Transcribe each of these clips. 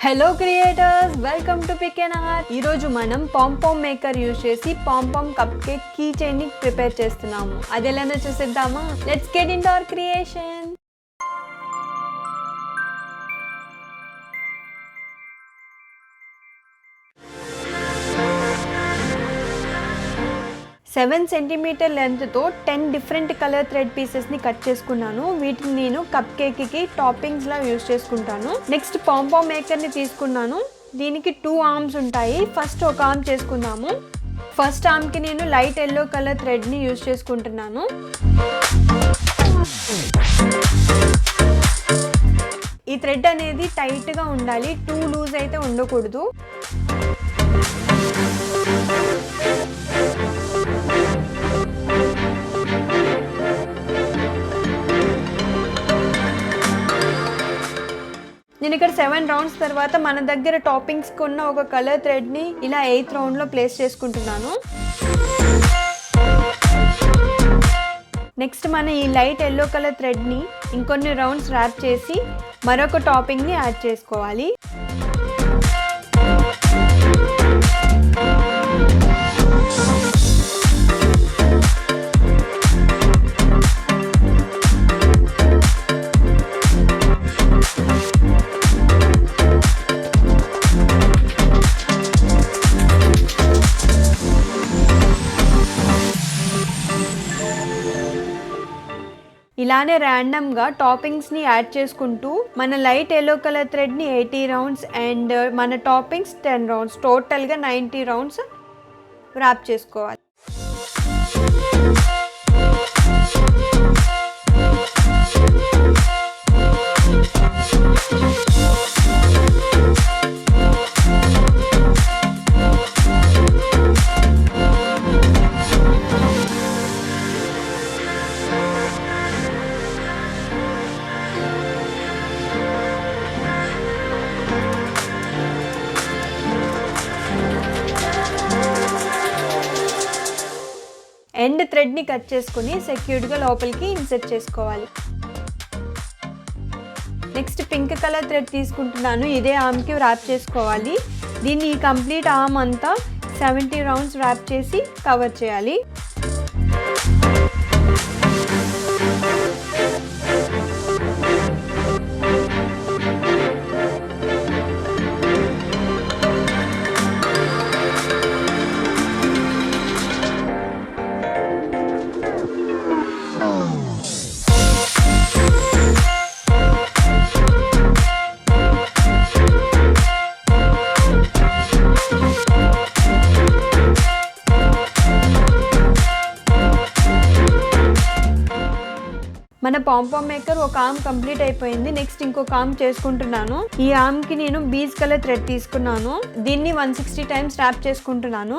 Hello creators, welcome to pick and art. ఈరోజు మనం pompom maker use చేసి pompom cup cake key chain ని prepare చేస్తున్నాము. అది ఎలానో చూసేద్దామా? Let's get into our creation. 7 cm లెంత్తో 10 డిఫరెంట్ కలర్ థ్రెడ్ పీసెస్ని కట్ చేసుకున్నాను. వీటిని నేను కప్ కేక్కి టాపింగ్స్లా యూజ్ చేసుకుంటాను. నెక్స్ట్ పాంపామ్ మేకర్ని తీసుకున్నాను. దీనికి 2 ఆర్మ్స్ ఉంటాయి. ఫస్ట్ ఒక ఆర్మ్ చేసుకుందాము. ఫస్ట్ ఆర్మ్కి నేను లైట్ ఎల్లో కలర్ థ్రెడ్ని యూజ్ చేసుకుంటున్నాను. ఈ థ్రెడ్ అనేది టైట్గా ఉండాలి, టూ లూజ్ అయితే ఉండకూడదు. నేను ఇక్కడ 7 రౌండ్స్ తర్వాత మన దగ్గర టాపింగ్స్ కొన్న ఒక కలర్ థ్రెడ్ని ఇలా 8th రౌండ్లో ప్లేస్ చేసుకుంటున్నాను. నెక్స్ట్ మన ఈ లైట్ ఎల్లో కలర్ థ్రెడ్ని ఇంకొన్ని రౌండ్స్ ర్యాప్ చేసి మరొక టాపింగ్ని యాడ్ చేసుకోవాలి. ఇలానే ర్యాండమ్గా టాపింగ్స్ని యాడ్ చేసుకుంటూ మన లైట్ ఎల్లో కలర్ థ్రెడ్ని 80 రౌండ్స్ అండ్ మన టాపింగ్స్ 10 రౌండ్స్, టోటల్గా 90 రౌండ్స్ ర్యాప్ చేసుకోవాలి. ఎండ్ థ్రెడ్ని కట్ చేసుకుని సెక్యూర్డ్గా లోపలికి ఇన్సర్ట్ చేసుకోవాలి. నెక్స్ట్ పింక్ కలర్ థ్రెడ్ తీసుకుంటున్నాను. ఇదే ఆర్మ్కి ర్యాప్ చేసుకోవాలి. దీన్ని ఈ కంప్లీట్ ఆర్మ్ అంతా 70 రౌండ్స్ ర్యాప్ చేసి కవర్ చేయాలి. మన పాంపామ్ మేకర్ ఒక ఆర్మ్ కంప్లీట్ అయిపోయింది. నెక్స్ట్ ఇంకొక ఆర్మ్ చేసుకుంటున్నాను. ఈ ఆర్మ్కి నేను బీజ్ కలర్ థ్రెడ్ తీసుకున్నాను. దీన్ని 160 టైమ్స్ ర్యాప్ చేసుకుంటున్నాను.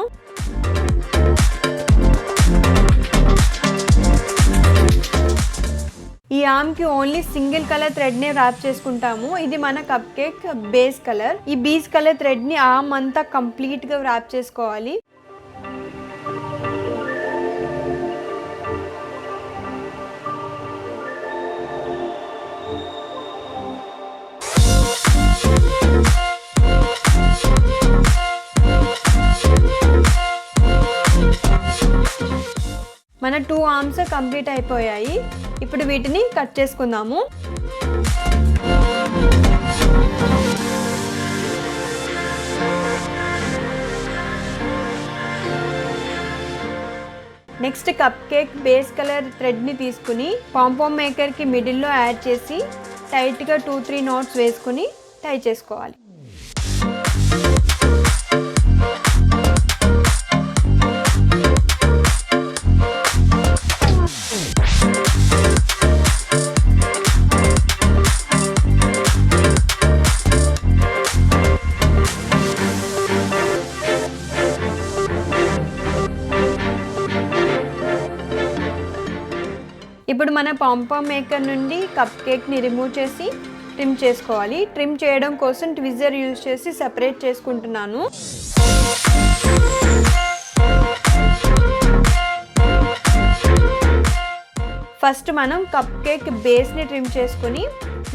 ఈ ఆర్మ్కి ఓన్లీ సింగిల్ కలర్ థ్రెడ్నే ర్యాప్ చేసుకుంటాము. ఇది మన కప్ కేక్ బేస్ కలర్. ఈ బీజ్ కలర్ థ్రెడ్ని ఆర్మ్ అంతా కంప్లీట్గా ర్యాప్ చేసుకోవాలి. మన 2 ఆర్మ్స్ కంప్లీట్ అయిపోయాయి. ఇప్పుడు వీటిని కట్ చేసుకుందాము. Next cupcake base colour థ్రెడ్ని తీసుకుని పాంపామ్ మేకర్కి మిడిల్లో యాడ్ చేసి టైట్గా 2-3 నాట్స్ వేసుకుని టై చేసుకోవాలి. ఇప్పుడు మన పాంపామ్ మేకర్ నుండి కప్ కేక్ని రిమూవ్ చేసి ట్రిమ్ చేసుకోవాలి. ట్రిమ్ చేయడం కోసం ట్విజర్ యూజ్ చేసి సెపరేట్ చేసుకుంటున్నాను. ఫస్ట్ మనం కప్ కేక్ బేస్ని ట్రిమ్ చేసుకుని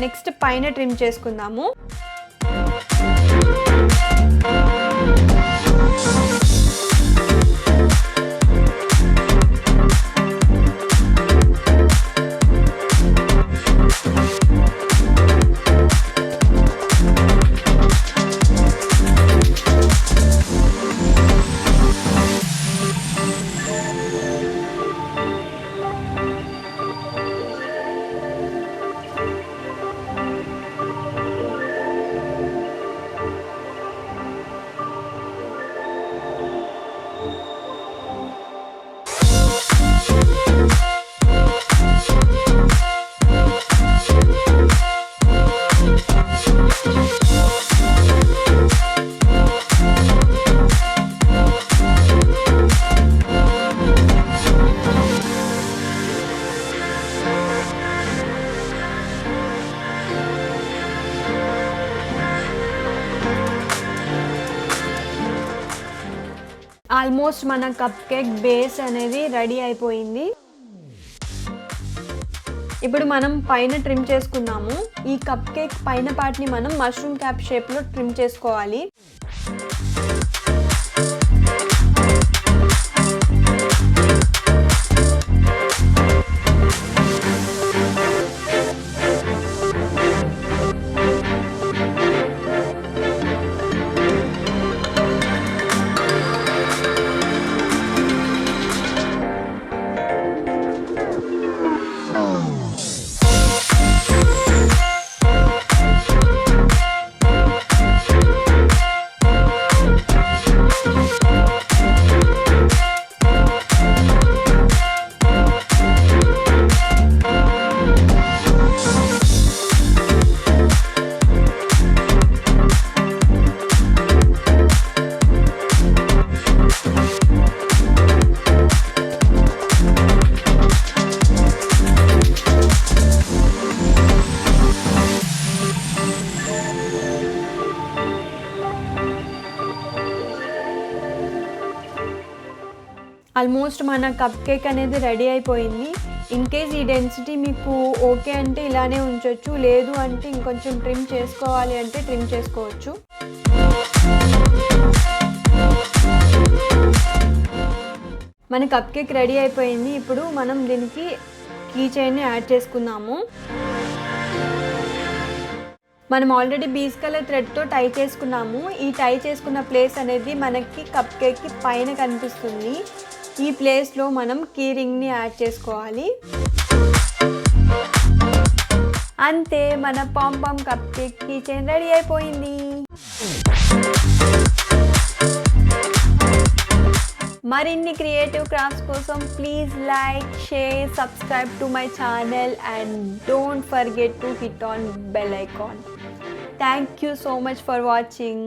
నెక్స్ట్ పైన ట్రిమ్ చేసుకుందాము. ఆల్మోస్ట్ మన కప్ కేక్ బేస్ అనేది రెడీ అయిపోయింది. ఇప్పుడు మనం పైన ట్రిమ్ చేసుకున్నాము. ఈ కప్ కేక్ పైన పార్ట్ని మనం మష్రూమ్ క్యాప్ షేప్లో ట్రిమ్ చేసుకోవాలి. ఆల్మోస్ట్ మన కప్ కేక్ అనేది రెడీ అయిపోయింది. ఇన్ కేస్ ఈ డెన్సిటీ మీకు ఓకే అంటే ఇలానే ఉంచవచ్చు, లేదు అంటే ఇంకొంచెం ట్రిమ్ చేసుకోవాలి అంటే ట్రిమ్ చేసుకోవచ్చు. మన కప్ కేక్ రెడీ అయిపోయింది. ఇప్పుడు మనం దీనికి కీ చైన్ని యాడ్ చేసుకుందాము. మనం ఆల్రెడీ బీస్ కలర్ థ్రెడ్తో టై చేసుకున్నాము. ఈ టై చేసుకున్న ప్లేస్ అనేది మనకి కప్ కేక్కి పైన కనిపిస్తుంది. ఈ ప్లేస్లో మనం కీ రింగ్ని యాడ్ చేసుకోవాలి. అంతే, మన pompom cup cake key chain ready అయిపోయింది. మరిన్ని క్రియేటివ్ క్రాఫ్ట్స్ కోసం please like, share, subscribe to my channel and don't forget to hit on bell icon. Thank you so much for watching.